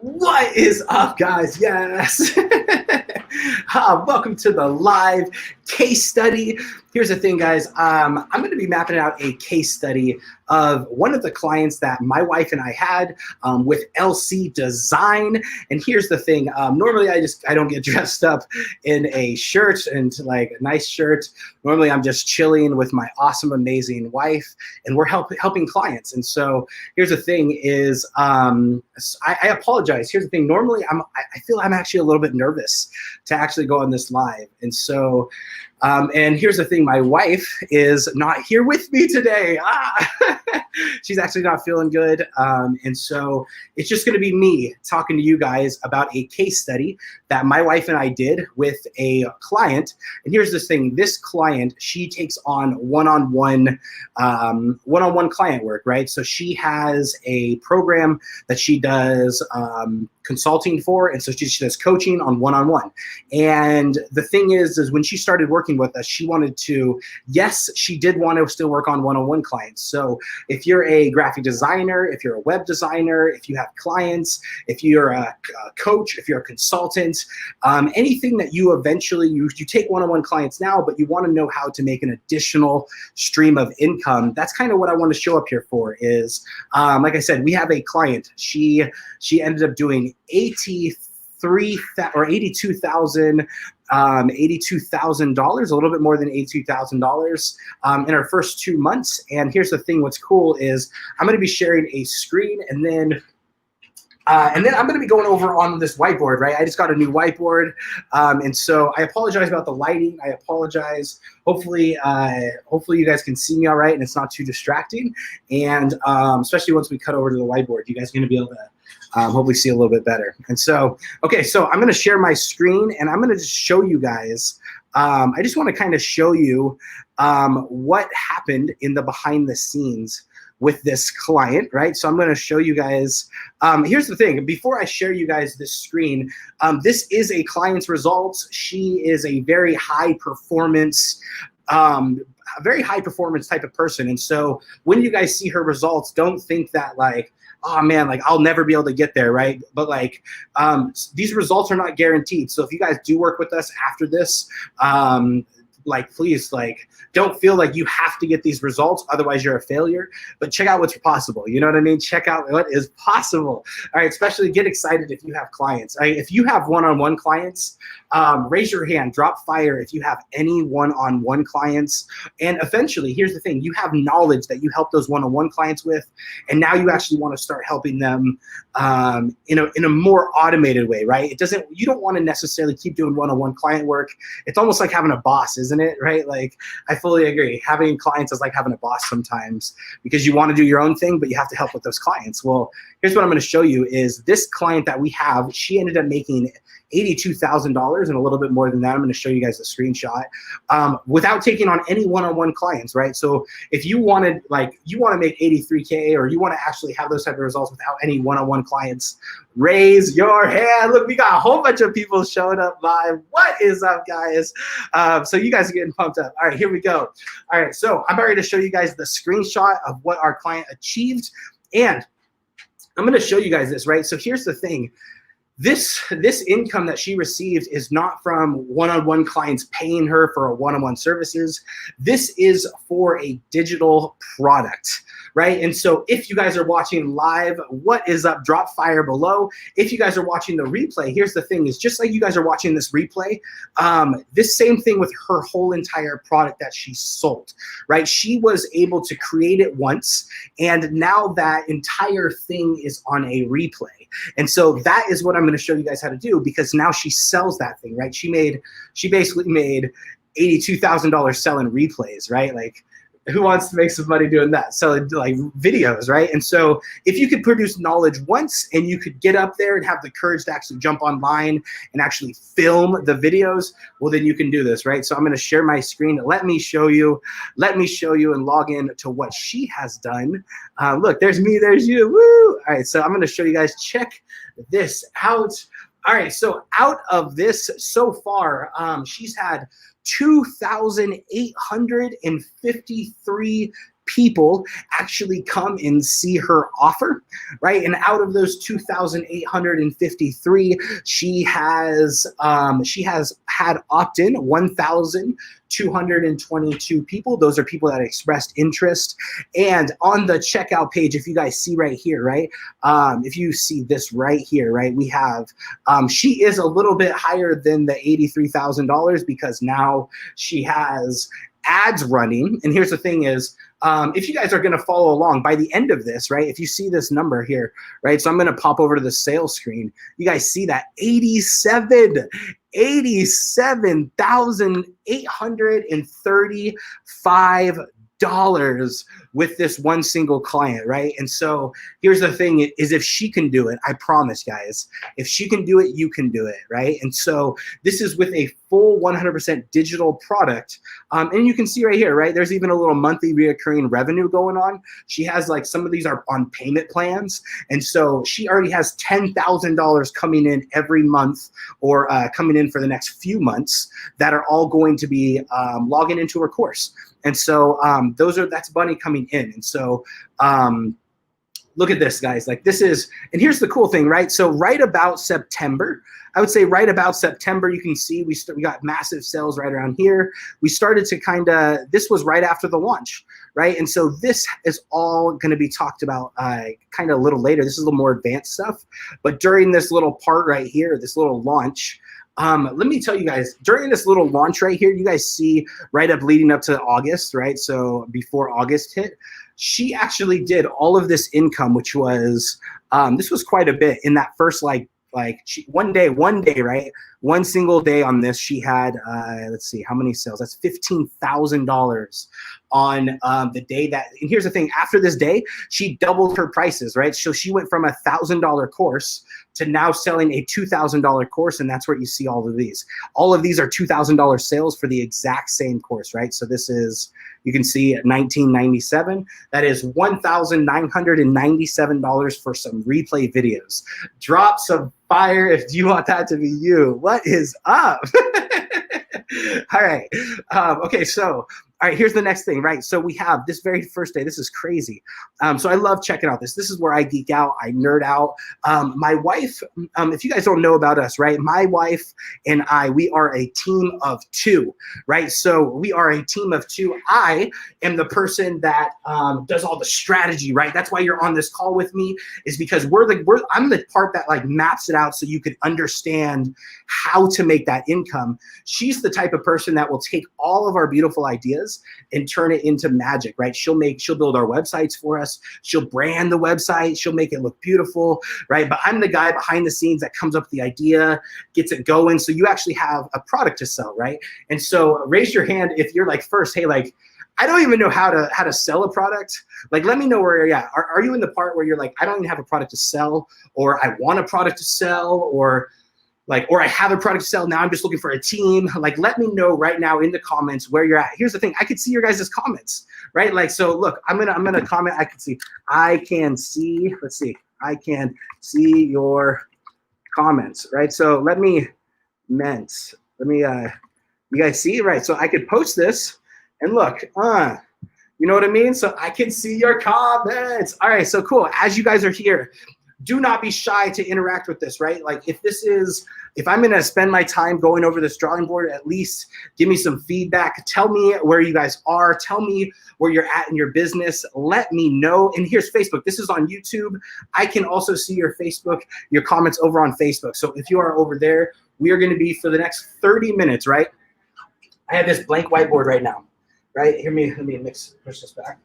What is up, guys? Yes. Welcome to the live case study. Here's the thing, guys. I'm going to be mapping out a case study of one of the clients that my wife and I had with LC Design. And here's the thing. Normally, I don't get dressed up in a shirt and like a nice shirt. Normally, I'm just chilling with my awesome, amazing wife, and we're helping clients. And so here's the thing: is I apologize. Here's the thing. Normally, I feel I'm actually a little bit nervous to actually go on this live, and so. And here's the thing, my wife is not here with me today. She's actually not feeling good. And so it's just gonna be me talking to you guys about a case study that my wife and I did with a client. And here's this thing, this client, she takes on one-on-one client work, right? So she has a program that she does consulting for, and so she does coaching on one-on-one. And the thing is when she started working with us, she wanted to, yes, she did want to still work on one-on-one clients. So if you're a graphic designer, if you're a web designer, if you have clients, if you're a coach, if you're a consultant, anything that you eventually, you take one-on-one clients now, but you want to know how to make an additional stream of income. That's kind of what I want to show up here for is, like I said, we have a client. She ended up doing $82,000, a little bit more than $82,000 in our first 2 months. And here's the thing, what's cool is I'm going to be sharing a screen, and then I'm going to be going over on this whiteboard, right? I just got a new whiteboard, and so I apologize about the lighting. I apologize. Hopefully you guys can see me all right, and it's not too distracting. And especially once we cut over to the whiteboard, you guys are going to be able to hopefully see a little bit better. And so, okay, so I'm going to share my screen, and I'm going to just show you guys. I just want to kind of show you what happened in the behind the scenes with this client, right? So I'm going to show you guys. Here's the thing. Before I share you guys this screen, this is a client's results. She is a very high performance type of person. And so when you guys see her results, don't think that like, oh man, like I'll never be able to get there, right? But like these results are not guaranteed. So if you guys do work with us after this, like please, like don't feel like you have to get these results, otherwise you're a failure. But check out what's possible. You know what I mean? Check out what is possible. All right, especially get excited if you have clients. All right, if you have one-on-one clients, raise your hand, drop fire if you have any one-on-one clients. And eventually, here's the thing, you have knowledge that you help those one-on-one clients with, and now you actually want to start helping them in a more automated way, right? You don't want to necessarily keep doing one-on-one client work. It's almost like having a boss, isn't it? Right? Like I fully agree. Having clients is like having a boss sometimes, because you want to do your own thing, but you have to help with those clients. Well, here's what I'm going to show you is this client that we have, she ended up making $82,000 and a little bit more than that. I'm going to show you guys the screenshot without taking on any one-on-one clients, right? So if you want to make 83K, or you want to actually have those type of results without any one-on-one clients, raise your hand. Look, we got a whole bunch of people showing up live. What is up, guys? So you guys are getting pumped up. All right, here we go. All right, so I'm ready to show you guys the screenshot of what our client achieved. And I'm going to show you guys this, right? So here's the thing. This income that she received is not from one-on-one clients paying her for a one-on-one services. This is for a digital product, right? And so if you guys are watching live, what is up? Drop fire below. If you guys are watching the replay, here's the thing is just like you guys are watching this replay, this same thing with her whole entire product that she sold, right? She was able to create it once, and now that entire thing is on a replay. And so that is what I'm going to show you guys how to do, because now she sells that thing, right? She basically made $82,000 selling replays, right? Like who wants to make some money doing that? Selling like videos, right? And so if you could produce knowledge once, and you could get up there and have the courage to actually jump online and actually film the videos, well, then you can do this, right? So I'm going to share my screen. Let me show you and log in to what she has done. Look, there's me, there's you. Woo! All right, so I'm going to show you guys. Check this out. All right, so out of this so far, she's had 2,853 people actually come and see her offer, right? And out of those 2,853, she has had opt-in 1,222 people. Those are people that expressed interest. And on the checkout page, if you guys see right here, right? If you see this right here, right? We have, she is a little bit higher than the $83,000 because now she has ads running. And here's the thing is, if you guys are going to follow along by the end of this, right? If you see this number here, right? So I'm going to pop over to the sales screen. You guys see that $87,835 with this one single client, right? And so here's the thing is, if she can do it, I promise guys, if she can do it, you can do it, right? And so this is with a full 100% digital product. And you can see right here, right? There's even a little monthly reoccurring revenue going on. She has like, some of these are on payment plans. And so she already has $10,000 coming in every month, or coming in for the next few months, that are all going to be logging into her course. And so that's money coming in. And so look at this, guys. Like, this is, and here's the cool thing, right? So right about September, I would say right about September, you can see we got massive sales right around here. We started to this was right after the launch, right? And so this is all going to be talked about kind of a little later. This is a little more advanced stuff. But during this little part right here, this little launch, let me tell you guys, during this little launch right here, you guys see right up leading up to August, right? So before August hit, she actually did all of this income, which was, this was quite a bit in that first, one day, right? One single day on this, she had, let's see, how many sales? That's $15,000 on the day that, and here's the thing, after this day, she doubled her prices, right? So she went from $1,000 course to now selling a $2,000 course, and that's where you see all of these. All of these are $2,000 sales for the exact same course, right? So this is, you can see at $1,997, that is $1,997 for some replay videos. Drop some fire if you want that to be you. What is up? All right. Okay, so all right, here's the next thing, right? So we have this very first day. This is crazy. So I love checking out this. This is where I geek out. I nerd out. My wife, if you guys don't know about us, right? My wife and I, we are a team of two, right? So we are a team of two. I am the person that does all the strategy, right? That's why you're on this call with me, is because I'm the part that like maps it out so you can understand how to make that income. She's the type of person that will take all of our beautiful ideas and turn it into magic, right? She'll build our websites for us. She'll brand the website. She'll make it look beautiful, right? But I'm the guy behind the scenes that comes up with the idea, gets it going. So you actually have a product to sell, right? And so raise your hand if you're like, first, hey, like, I don't even know how to sell a product. Like, let me know where you're at. Are you in the part where you're like, I don't even have a product to sell, or I want a product to sell, or I have a product to sell, now I'm just looking for a team? Like, let me know right now in the comments where you're at. Here's the thing, I can see your guys' comments, right? Like, so look, I'm gonna comment, I can see your comments, right? So you guys see, right? So I could post this and look, you know what I mean? So I can see your comments. All right, so cool. As you guys are here, do not be shy to interact with this, right? Like, if I'm gonna spend my time going over this drawing board, at least give me some feedback. Tell me where you guys are. Tell me where you're at in your business. Let me know. And here's Facebook. This is on YouTube. I can also see your comments over on Facebook. So if you are over there, we are gonna be for the next 30 minutes, right? I have this blank whiteboard right now, right? Let me push this back.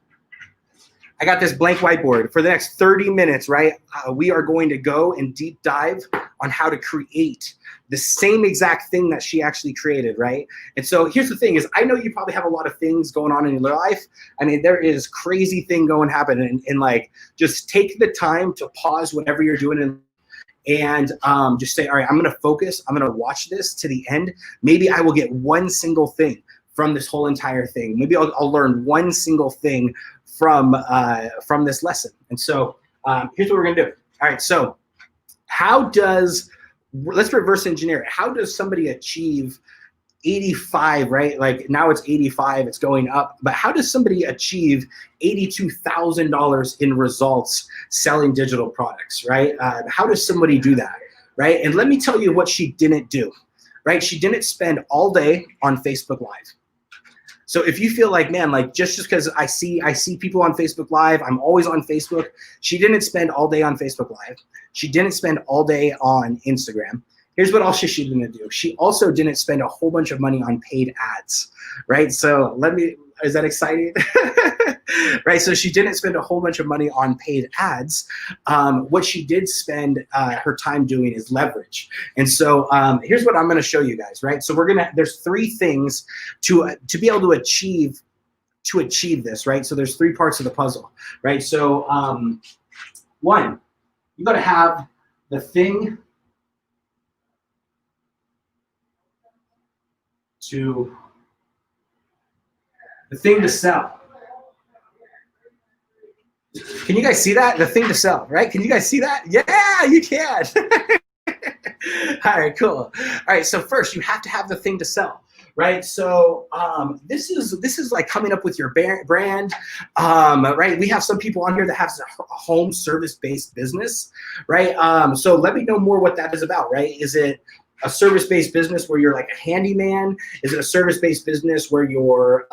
I got this blank whiteboard. For the next 30 minutes, right, we are going to go and deep dive on how to create the same exact thing that she actually created, right? And so here's the thing is, I know you probably have a lot of things going on in your life. I mean, there is crazy thing happening, and like, just take the time to pause whatever you're doing and just say, all right, I'm gonna focus, I'm gonna watch this to the end. Maybe I will get one single thing from this whole entire thing. Maybe I'll learn one single thing from this lesson. And so here's what we're gonna do. All right, so let's reverse engineer it. How does somebody achieve 85, right? Like now it's 85, it's going up. But how does somebody achieve $82,000 in results selling digital products, right? How does somebody do that, right? And let me tell you what she didn't do, right? She didn't spend all day on Facebook Live. So if you feel like, man, like just because I see people on Facebook Live, I'm always on Facebook. She didn't spend all day on Facebook Live. She didn't spend all day on Instagram. Here's what else she didn't do. She also didn't spend a whole bunch of money on paid ads, right? So is that exciting? Right, so she didn't spend a whole bunch of money on paid ads. What she did spend her time doing is leverage. And so here's what I'm gonna show you guys, right? So there's 3 things to be able to achieve this, right? So there's 3 parts of the puzzle, right? So 1, you gotta have the thing to sell. Can you guys see that? The thing to sell, right? Can you guys see that? Yeah, you can. All right, cool. All right, so first you have to have the thing to sell, right? So this is like coming up with your brand, right? We have some people on here that have a home service-based business, right? So let me know more what that is about, right? Is it a service-based business where you're like a handyman? Is it a service-based business where you're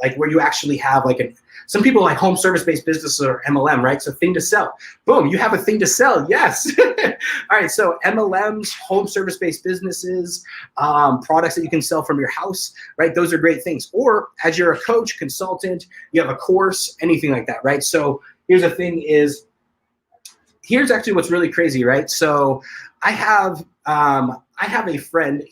like where you actually have like some people like home service-based businesses or MLM, right? So thing to sell. Boom, you have a thing to sell. Yes. All right, so MLMs, home service-based businesses, products that you can sell from your house, right? Those are great things. Or as you're a coach, consultant, you have a course, anything like that, right? So here's the thing is, here's actually what's really crazy, right? So I have a friend,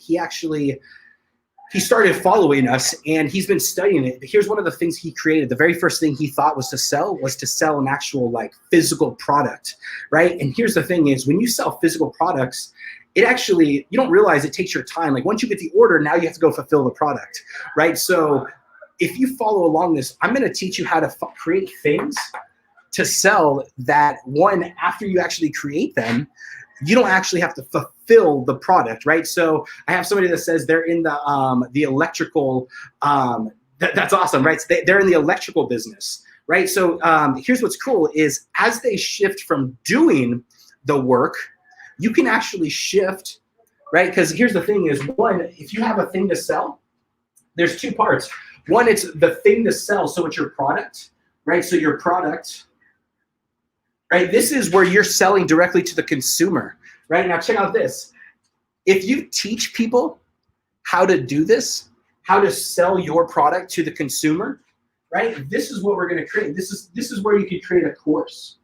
he started following us and he's been studying it. But here's one of the things he created. The very first thing he thought was to sell an actual like physical product, right? And here's the thing is, when you sell physical products, it actually, you don't realize it takes your time. Like once you get the order, now you have to go fulfill the product, right? So if you follow along this, I'm gonna teach you how to create things to sell that, one, after you actually create them, you don't actually have to fulfill the product, right? So I have somebody that says they're in the electrical, that's awesome, right? So they're in the electrical business, right? So here's what's cool is, as they shift from doing the work, you can actually shift, right? Because here's the thing is, one, if you have a thing to sell, there's 2 parts. One, it's the thing to sell, so it's your product, right? So your product, right? This is where you're selling directly to the consumer, right? Now check out this. If you teach people how to do this, how to sell your product to the consumer, right? This is what we're gonna create. This is where you can create a course,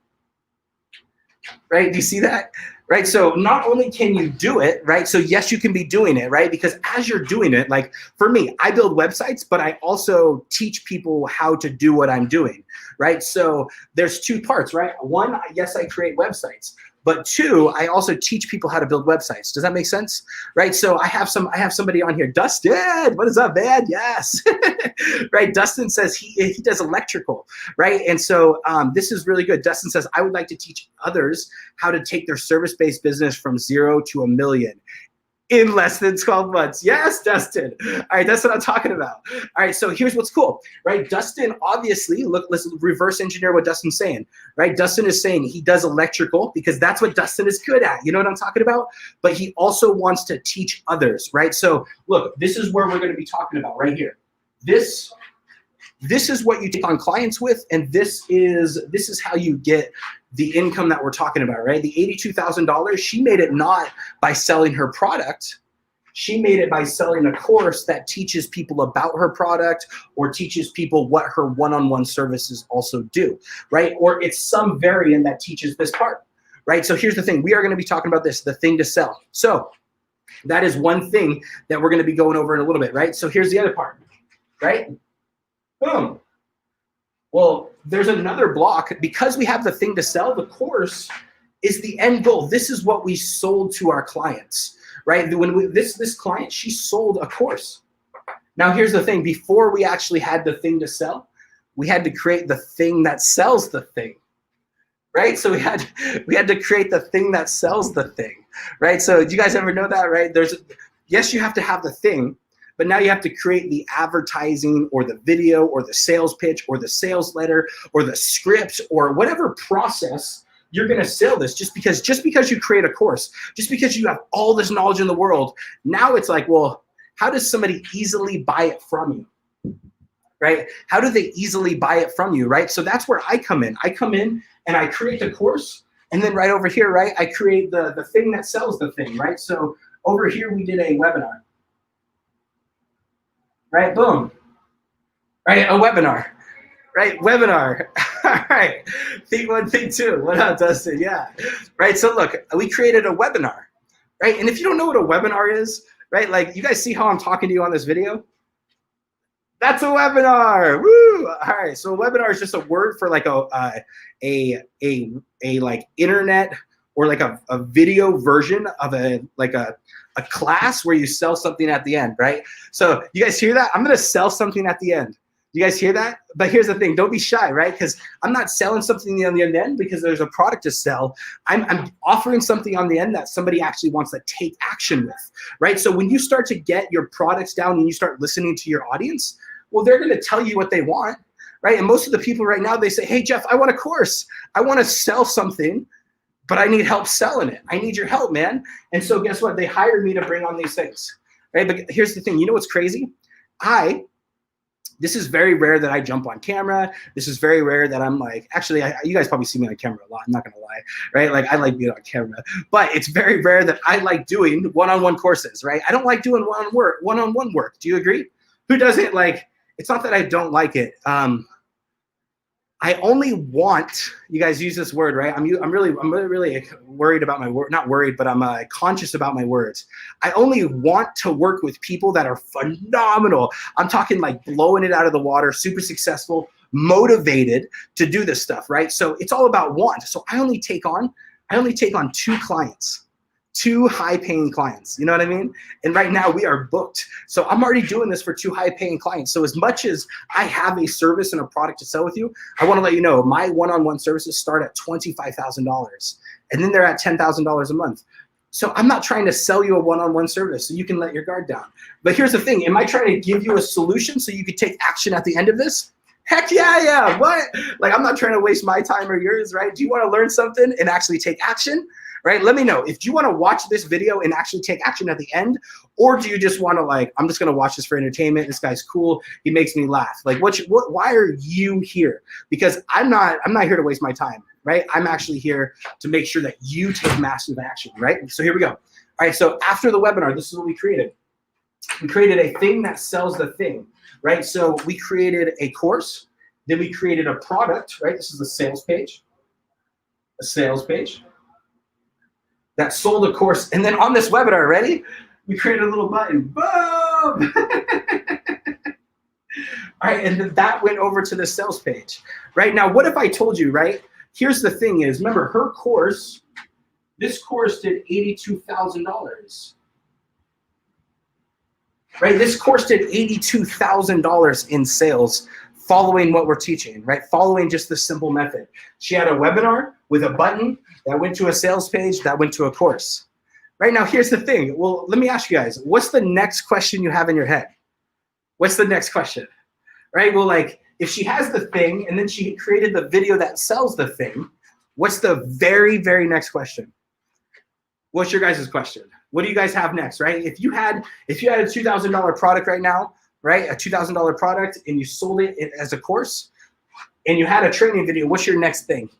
right? Do you see that? Right, so not only can you do it, right? So yes, you can be doing it, right? Because as you're doing it, like for me, I build websites, but I also teach people how to do what I'm doing, right? So there's 2 parts, right? One, yes, I create websites, but 2, I also teach people how to build websites. Does that make sense? Right, so I have somebody on here, Dustin, what is up, man? Yes, right, Dustin says he does electrical, right? And so this is really good. Dustin says, I would like to teach others how to take their service-based business from 0 to $1 million in less than 12 months. Yes, Dustin. All right, that's what I'm talking about. All right, so here's what's cool, right? Dustin, obviously, look, let's reverse engineer what Dustin's saying, right? Dustin is saying he does electrical because that's what Dustin is good at. You know what I'm talking about? But he also wants to teach others, right? So look, this is where we're going to be talking about right here. This is what you take on clients with, and this is how you get the income that we're talking about, right? The $82,000, she made it not by selling her product. She made it by selling a course that teaches people about her product or teaches people what her one-on-one services also do, right? Or it's some variant that teaches this part, right? So here's the thing. We are going to be talking about this, the thing to sell. So that is one thing that we're going to be going over in a little bit, right? So here's the other part, right? Boom. Well, there's another block. Because we have the thing to sell, the course is the end goal. This is what we sold to our clients, right? When this client, she sold a course. Now, here's the thing. Before we actually had the thing to sell, we had to create the thing that sells the thing, right? So we had to create the thing that sells the thing, right? So do you guys ever know that, right? Yes, you have to have the thing, but now you have to create the advertising or the video or the sales pitch or the sales letter or the script or whatever process you're going to sell this. Just because you create a course, just because you have all this knowledge in the world, now it's like, well, how does somebody easily buy it from you? Right? How do they easily buy it from you, right? So that's where I come in. I come in and I create the course, and then right over here, right, I create the thing that sells the thing, right? So over here we did a webinar, right? Boom, right? A webinar, right? Webinar. All right. Thing one, thing two. What up, Dustin? Yeah. Right. So look, we created a webinar, right? And if you don't know what a webinar is, right? Like, you guys see how I'm talking to you on this video? That's a webinar. Woo! All right. So a webinar is just a word for like a like internet or like a video version of a class where you sell something at the end, right? So you guys hear that? I'm gonna sell something at the end. You guys hear that? But here's the thing, don't be shy, right? Because I'm not selling something on the end because there's a product to sell. I'm offering something on the end that somebody actually wants to take action with, right? So when you start to get your products down and you start listening to your audience, well, they're gonna tell you what they want, right? And most of the people right now, they say, hey, Jeff, I want a course. I wanna sell something, but I need help selling it. I need your help, man. And so guess what? They hired me to bring on these things, right? But here's the thing, you know what's crazy? This is very rare that I jump on camera. This is very rare that I'm like, actually, you guys probably see me on camera a lot. I'm not gonna lie, right? Like, I like being on camera, but it's very rare that I like doing one-on-one courses, right? I don't like doing one-on-one work. Do you agree? Who doesn't? Like, it's not that I don't like it. I only want, you guys use this word, right? I'm really worried about my word, not worried, but I'm conscious about my words. I only want to work with people that are phenomenal. I'm talking like blowing it out of the water, super successful, motivated to do this stuff, right? So it's all about want. So I only take on 2 clients. 2 high-paying clients, you know what I mean? And right now we are booked. So I'm already doing this for 2 high-paying clients. So as much as I have a service and a product to sell with you, I wanna let you know my one-on-one services start at $25,000 and then they're at $10,000 a month. So I'm not trying to sell you a one-on-one service so you can let your guard down. But here's the thing, am I trying to give you a solution so you could take action at the end of this? Heck yeah, what? Like, I'm not trying to waste my time or yours, right? Do you wanna learn something and actually take action? Right? Let me know if you want to watch this video and actually take action at the end, or do you just want to like, I'm just going to watch this for entertainment. This guy's cool. He makes me laugh. Like, why are you here? Because I'm not here to waste my time, right? I'm actually here to make sure that you take massive action, right? So here we go. All right. So after the webinar, this is what we created. We created a thing that sells the thing, right? So we created a course, then we created a product, right? This is the sales page, a sales page that sold a course. And then on this webinar, ready? We created a little button, boom! All right, and then that went over to the sales page. Right, now what if I told you, right? Here's the thing is, remember her course, this course did $82,000. Right, this course did $82,000 in sales following what we're teaching, right? Following just the simple method. She had a webinar with a button that went to a sales page, that went to a course. Right now, here's the thing. Well, let me ask you guys, what's the next question you have in your head? What's the next question? Right, well, like, if she has the thing and then she created the video that sells the thing, what's the very, very next question? What's your guys' question? What do you guys have next, right? If you had a $2,000 product right now, right, a $2,000 product, and you sold it as a course, and you had a training video, what's your next thing,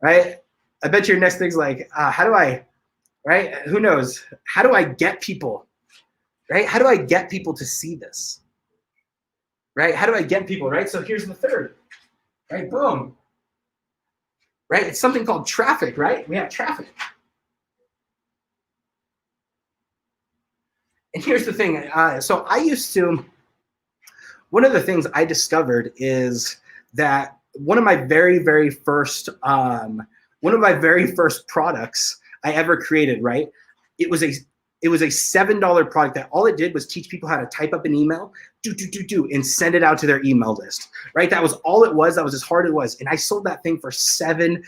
right? I bet your next thing's like, how do I, right? Who knows? How do I get people, right? How do I get people to see this, right? How do I get people, right? So here's the third, right? Boom, right? It's something called traffic, right? We have traffic. And here's the thing. So I used to, one of the things I discovered is that one of my very, very first products I ever created, right? It was a $7 product that all it did was teach people how to type up an email, and send it out to their email list, right? That was all it was. That was as hard as it was. And I sold that thing for $7,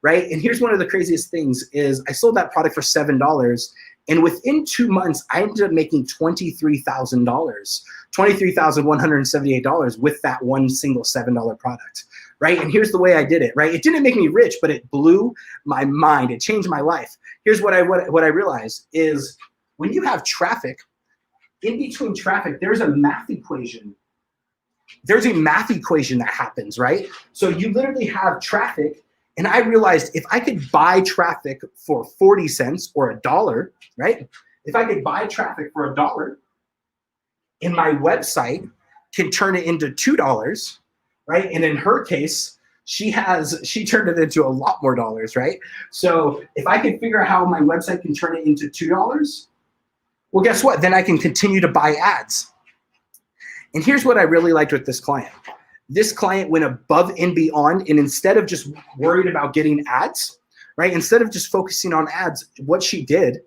right? And here's one of the craziest things is I sold that product for $7. And within 2 months, I ended up making $23,000, $23,178 with that one single $7 product, right? And here's the way I did it, right? It didn't make me rich, but it blew my mind. It changed my life. Here's what I realized is when you have traffic, in between traffic, there's a math equation. There's a math equation that happens, right? So you literally have traffic, and I realized if I could buy traffic for 40 cents or $1, right? If I could buy traffic for $1, and my website can turn it into $2, right? And in her case, she turned it into a lot more dollars, right? So if I could figure out how my website can turn it into $2, well, guess what? Then I can continue to buy ads. And here's what I really liked with this client. This client went above and beyond, and instead of just worried about getting ads, right? Instead of just focusing on ads, what she did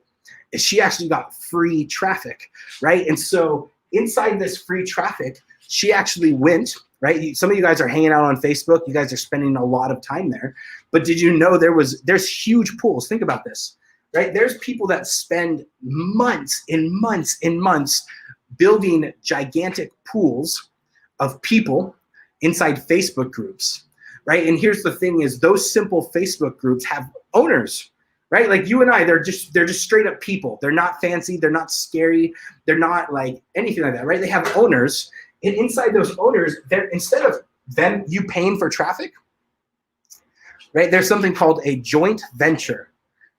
is she actually got free traffic, right? And so inside this free traffic, she actually went, right? Some of you guys are hanging out on Facebook. You guys are spending a lot of time there. But did you know there's huge pools? Think about this, right? There's people that spend months and months and months building gigantic pools of people inside Facebook groups, right? And here's the thing is those simple Facebook groups have owners, right? Like you and I, they're just straight up people. They're not fancy. They're not scary. They're not like anything like that, right? They have owners. And inside those owners, instead of them, you paying for traffic, right? There's something called a joint venture,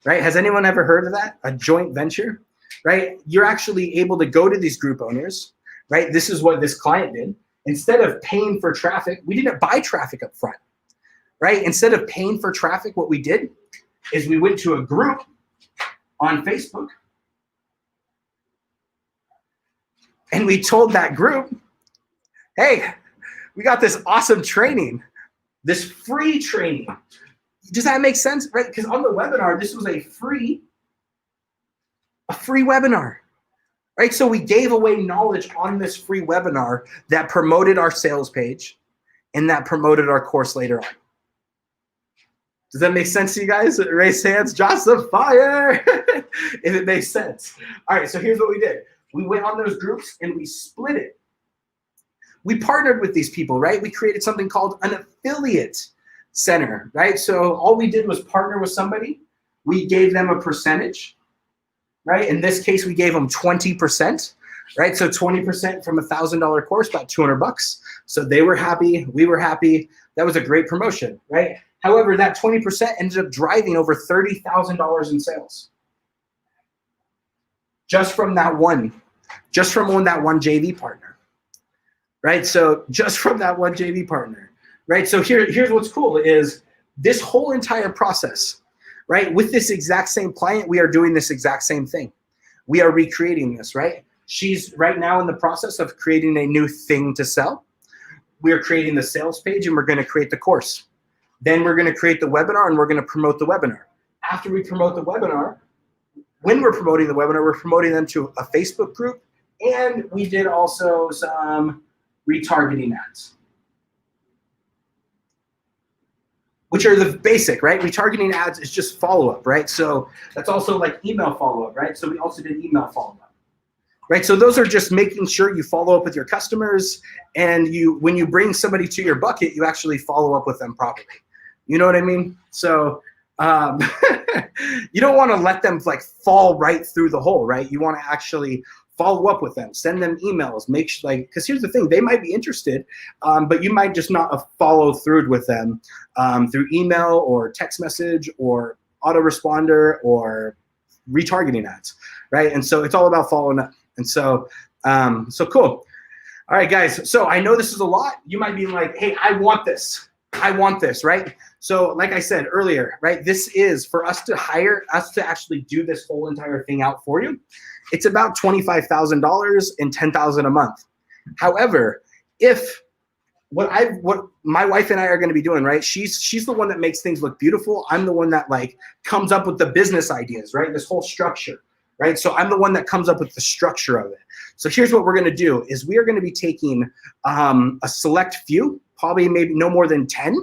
right? Has anyone ever heard of that? A joint venture, right? You're actually able to go to these group owners, right? This is what this client did. Instead of paying for traffic, we didn't buy traffic up front, right? Instead of paying for traffic, what we did is we went to a group on Facebook and we told that group, hey, we got this awesome training, this free training. Does that make sense, right? Because on the webinar, this was a free webinar, right? So we gave away knowledge on this free webinar that promoted our sales page and that promoted our course later on. Does that make sense to you guys? Raise hands, Josh the fire, if it makes sense. All right, so here's what we did. We went on those groups and we split it. We partnered with these people, right? We created something called an affiliate center, right? So all we did was partner with somebody. We gave them a percentage, right? In this case, we gave them 20%, right? So 20% from $1,000 course, about $200. So they were happy, we were happy. That was a great promotion, right? However, that 20% ended up driving over $30,000 in sales. Just from that one JV partner, right? So just from that one JV partner, right? So here's what's cool is this whole entire process, right? With this exact same client, we are doing this exact same thing. We are recreating this, right? She's right now in the process of creating a new thing to sell. We're creating the sales page and we're going to create the course. Then we're going to create the webinar and we're going to promote the webinar. After we promote the webinar, when we're promoting the webinar, we're promoting them to a Facebook group, and we did also some retargeting ads, which are the basic, right? Retargeting ads is just follow-up, right? So that's also like email follow-up, right? So we also did email follow-up, right? So those are just making sure you follow up with your customers, and when you bring somebody to your bucket, you actually follow up with them properly. You know what I mean? So you don't want to let them like fall right through the hole, right? You want to actually follow up with them, send them emails, make sure, like, because here's the thing, they might be interested, but you might just not follow through with them through email or text message or autoresponder or retargeting ads, right? And so it's all about following up. And so, so cool. All right, guys. So I know this is a lot. You might be like, hey, I want this, right? So like I said earlier, right, this is for us to hire us to actually do this whole entire thing out for you. It's about $25,000 and $10,000 a month. However, if what my wife and I are going to be doing, right? She's the one that makes things look beautiful. I'm the one that like comes up with the business ideas, right? This whole structure, right? So I'm the one that comes up with the structure of it. So here's what we're going to do is we are going to be taking a select few, probably maybe no more than 10,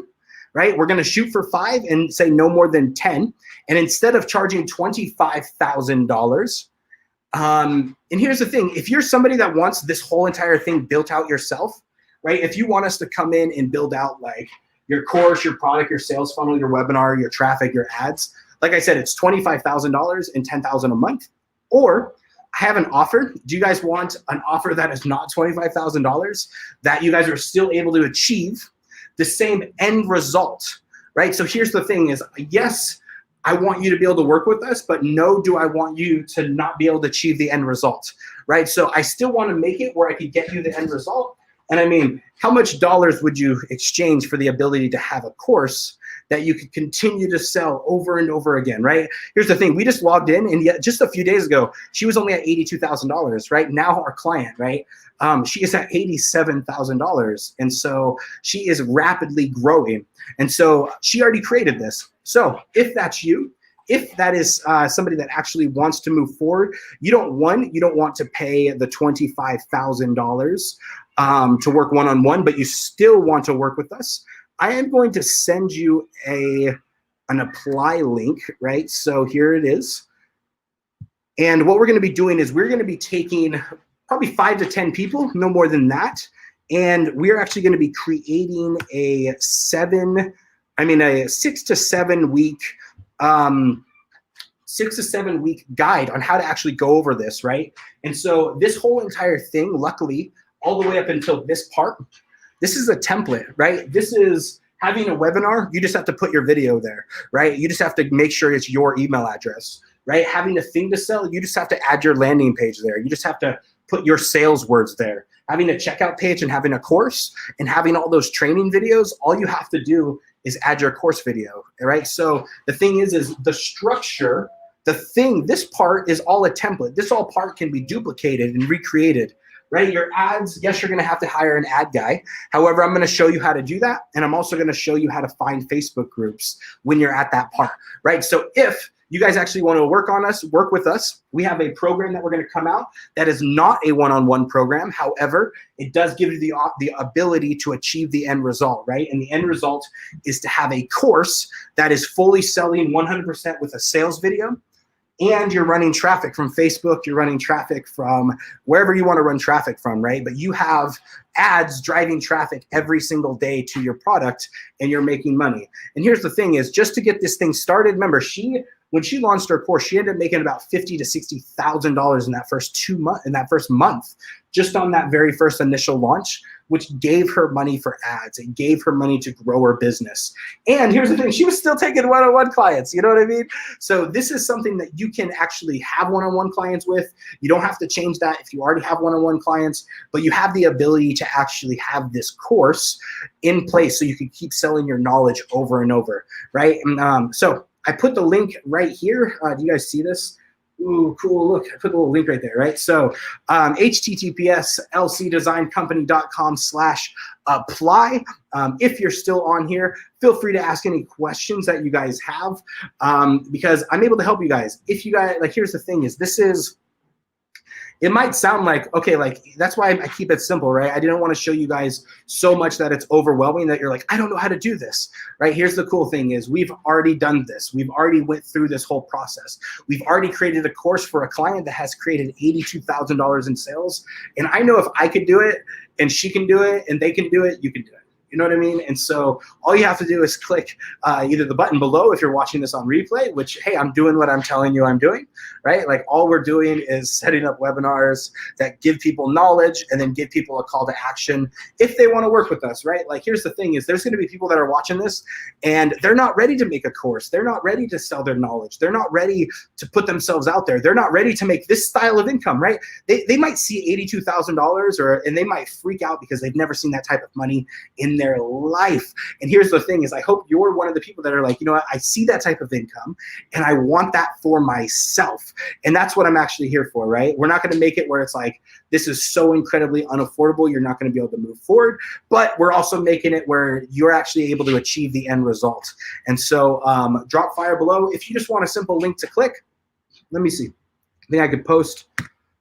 right? We're gonna shoot for 5 and say no more than 10. And instead of charging $25,000, and here's the thing, if you're somebody that wants this whole entire thing built out yourself, right? If you want us to come in and build out like your course, your product, your sales funnel, your webinar, your traffic, your ads, like I said, it's $25,000 and $10,000 a month. Or I have an offer. Do you guys want an offer that is not $25,000, that you guys are still able to achieve the same end result, right? So here's the thing is, yes, I want you to be able to work with us, but no, do I want you to not be able to achieve the end result, right? So I still want to make it where I could get you the end result. And I mean, how much dollars would you exchange for the ability to have a course that you could continue to sell over and over again, right? Here's the thing, we just logged in, and yet just a few days ago, she was only at $82,000, right? Now our client, right? She is at $87,000. And so she is rapidly growing. And so she already created this. So if that's you, if that is somebody that actually wants to move forward, you don't want to pay the $25,000 to work one-on-one, but you still want to work with us, I am going to send you an apply link, right? So here it is. And what we're going to be doing is we're going to be taking probably 5 to 10 people, no more than that. And we're actually going to be creating a 6 to 7 week, 6 to 7 week guide on how to actually go over this, right? And so this whole entire thing, luckily, all the way up until this part, this is a template, right? This is having a webinar. You just have to put your video there, right? You just have to make sure it's your email address, right? Having a thing to sell, you just have to add your landing page there. You just have to put your sales words there. Having a checkout page and having a course and having all those training videos, all you have to do is add your course video, right? So the thing is the structure, this part is all a template. This all part can be duplicated and recreated, right? Your ads, yes, you're gonna have to hire an ad guy. However, I'm gonna show you how to do that. And I'm also gonna show you how to find Facebook groups when you're at that part, right? So if you guys actually wanna work with us, we have a program that we're gonna come out that is not a one-on-one program. However, it does give you the ability to achieve the end result, right? And the end result is to have a course that is fully selling 100% with a sales video, and you're running traffic from Facebook, you're running traffic from wherever you want to run traffic from, right? But you have ads driving traffic every single day to your product, and you're making money. And here's the thing is, just to get this thing started, remember, when she launched her course, she ended up making about $50,000 to $60,000 in that first month, just on that very first initial launch, which gave her money for ads. It gave her money to grow her business. And here's the thing, she was still taking one-on-one clients, you know what I mean? So this is something that you can actually have one-on-one clients with. You don't have to change that if you already have one-on-one clients, but you have the ability to actually have this course in place so you can keep selling your knowledge over and over, right? And, so I put the link right here. Do you guys see this? Ooh, cool, look, I put the little link right there, right? So https lcdesigncompany.com/apply. If you're still on here, feel free to ask any questions that you guys have, because I'm able to help you guys. If you guys, like, here's the thing is, it might sound like, okay, like, that's why I keep it simple, right? I didn't want to show you guys so much that it's overwhelming that you're like, I don't know how to do this, right? Here's the cool thing is we've already done this. We've already went through this whole process. We've already created a course for a client that has created $82,000 in sales. And I know if I could do it and she can do it and they can do it, you can do it. You know what I mean? And so all you have to do is click either the button below if you're watching this on replay, which, hey, I'm doing what I'm telling you I'm doing, right? Like, all we're doing is setting up webinars that give people knowledge and then give people a call to action if they want to work with us, right? Like, here's the thing is there's going to be people that are watching this and they're not ready to make a course. They're not ready to sell their knowledge. They're not ready to put themselves out there. They're not ready to make this style of income, right? They might see $82,000 and they might freak out because they've never seen that type of money in their life. And here's the thing is I hope you're one of the people that are like, you know what, I see that type of income and I want that for myself. And that's what I'm actually here for, right? We're not going to make it where it's like, this is so incredibly unaffordable, you're not going to be able to move forward, but we're also making it where you're actually able to achieve the end result. And so drop fire below. If you just want a simple link to click, let me see. I think I could post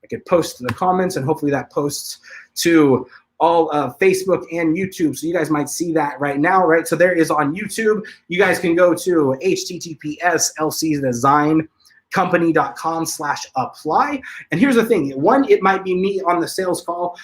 the comments and hopefully that posts to all Facebook and YouTube. So you guys might see that right now, right? So there is on YouTube. You guys can go to https://lcdesigncompany.com/apply. And here's the thing. One, it might be me on the sales call,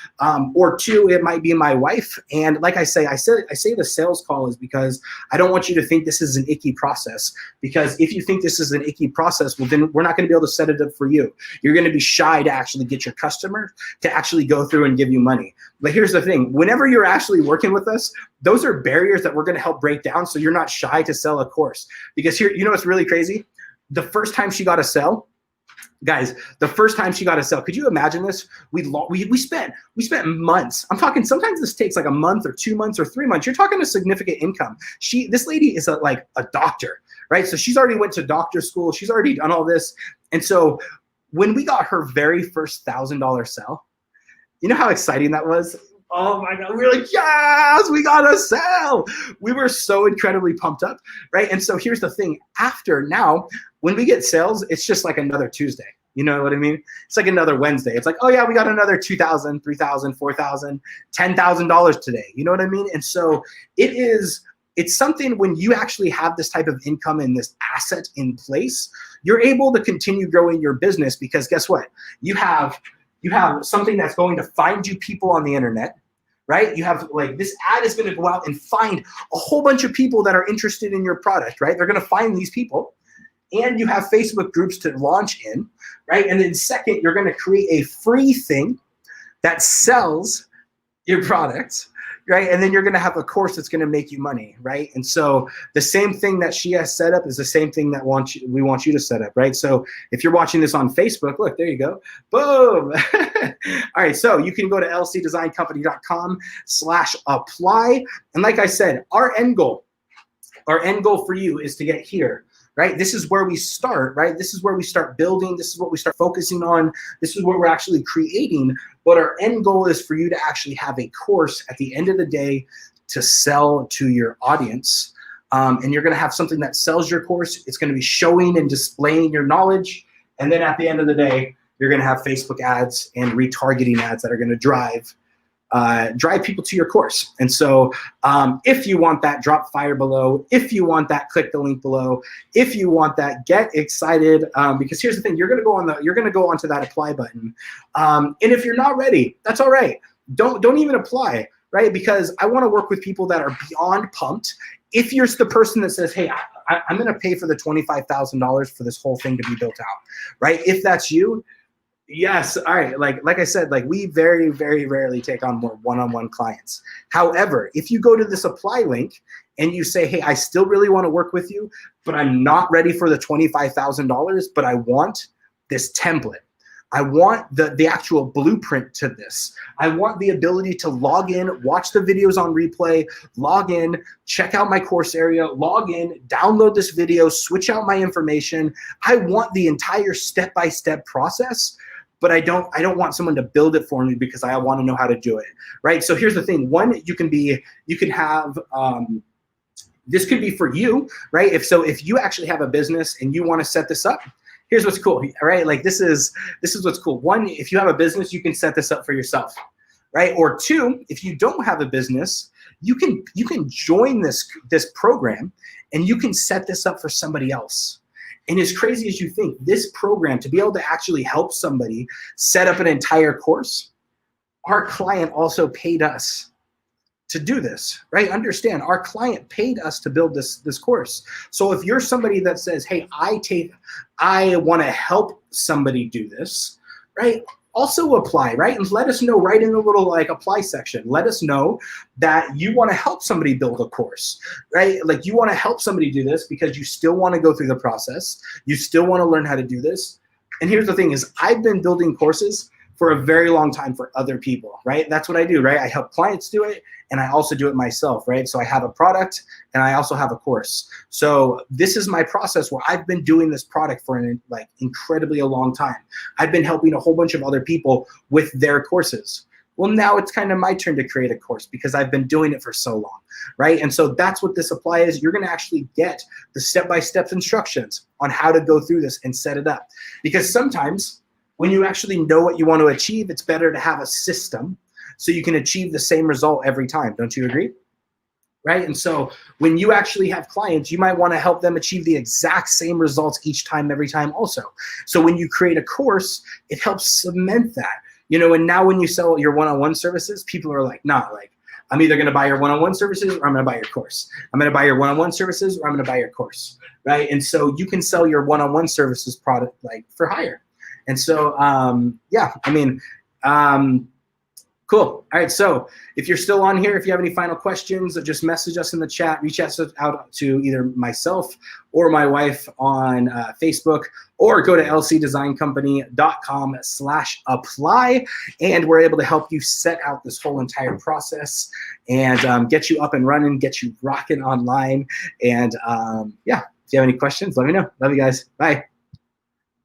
or two, it might be my wife. And like I say the sales call is because I don't want you to think this is an icky process, because if you think this is an icky process, well, then we're not going to be able to set it up for you. You're going to be shy to actually get your customer to actually go through and give you money. But here's the thing. Whenever you're actually working with us, those are barriers that we're going to help break down, so you're not shy to sell a course. Because here, you know what's really crazy? The first time she got a sell, guys, the first time she got a sell, could you imagine this? We spent months. I'm talking, sometimes this takes like a month or 2 months or 3 months. You're talking a significant income. This lady is like a doctor, right? So she's already went to doctor school. She's already done all this. And so when we got her very first $1,000 sell, you know how exciting that was? Oh my God, we were like, yes, we got a sell. We were so incredibly pumped up, right? And so here's the thing. After now, when we get sales, it's just like another Tuesday. You know what I mean? It's like another Wednesday. It's like, oh yeah, we got another $2,000, $3,000, $4,000, $10,000 today. You know what I mean? And so it's something, when you actually have this type of income and this asset in place, you're able to continue growing your business, because guess what? You have something that's going to find you people on the internet, right? You have, like, this ad is going to go out and find a whole bunch of people that are interested in your product, right? They're going to find these people. And you have Facebook groups to launch in, right? And then second, you're going to create a free thing that sells your product, right? And then you're going to have a course that's going to make you money, right? And so the same thing that she has set up is the same thing that we want you to set up, right? So if you're watching this on Facebook, look, there you go. Boom. All right, so you can go to lcdesigncompany.com/apply. And like I said, our end goal for you is to get here, right? This is where we start, right? This is where we start building. This is what we start focusing on. This is what we're actually creating. But our end goal is for you to actually have a course at the end of the day to sell to your audience. And you're going to have something that sells your course. It's going to be showing and displaying your knowledge. And then at the end of the day, you're going to have Facebook ads and retargeting ads that are going to drive people to your course. And so if you want that, drop fire below. If you want that, click the link below. If you want that, get excited, because here's the thing. You're going to go onto that apply button. And if you're not ready, that's all right. Don't even apply, right? Because I want to work with people that are beyond pumped. If you're the person that says, hey, I'm going to pay for the $25,000 for this whole thing to be built out, right? If that's you, yes. All right. Like I said, like, we very, very rarely take on more one-on-one clients. However, if you go to this apply link and you say, hey, I still really want to work with you, but I'm not ready for the $25,000, but I want this template. I want the actual blueprint to this. I want the ability to log in, watch the videos on replay, log in, check out my course area, log in, download this video, switch out my information. I want the entire step-by-step process. But I don't want someone to build it for me, because I want to know how to do it, right? So here's the thing. One, you can have, this could be for you, right? If you actually have a business and you want to set this up, here's what's cool, right? Like, this is what's cool. One, if you have a business, you can set this up for yourself, right? Or two, if you don't have a business, you can join this program and you can set this up for somebody else. And as crazy as you think, this program, to be able to actually help somebody set up an entire course, our client also paid us to do this, right? Understand, our client paid us to build this course. So if you're somebody that says, hey, I want to help somebody do this, right? Also apply, right? And let us know right in the little apply section. Let us know that you want to help somebody build a course, right? Like, you want to help somebody do this because you still want to go through the process. You still want to learn how to do this. And here's the thing is, I've been building courses for a very long time for other people, right? That's what I do, right? I help clients do it, and I also do it myself, right? So I have a product and I also have a course. So this is my process where I've been doing this product for incredibly a long time. I've been helping a whole bunch of other people with their courses. Well, now it's kind of my turn to create a course because I've been doing it for so long, right? And so that's what this apply is. You're gonna actually get the step-by-step instructions on how to go through this and set it up. Because sometimes when you actually know what you want to achieve, it's better to have a system so you can achieve the same result every time. Don't you agree? Right? And so when you actually have clients, you might want to help them achieve the exact same results each time, every time also. So when you create a course, it helps cement that, you know, and now when you sell your one-on-one services, people are like, nah, like, I'm either going to buy your one-on-one services or I'm going to buy your course. I'm going to buy your one-on-one services or I'm going to buy your course, right? And so you can sell your one-on-one services product like for hire. And so, yeah, I mean, cool. All right. So if you're still on here, if you have any final questions, just message us in the chat, reach out to either myself or my wife on Facebook, or go to lcdesigncompany.com/apply. And we're able to help you set out this whole entire process and get you up and running, get you rocking online. And yeah, if you have any questions, let me know. Love you guys. Bye.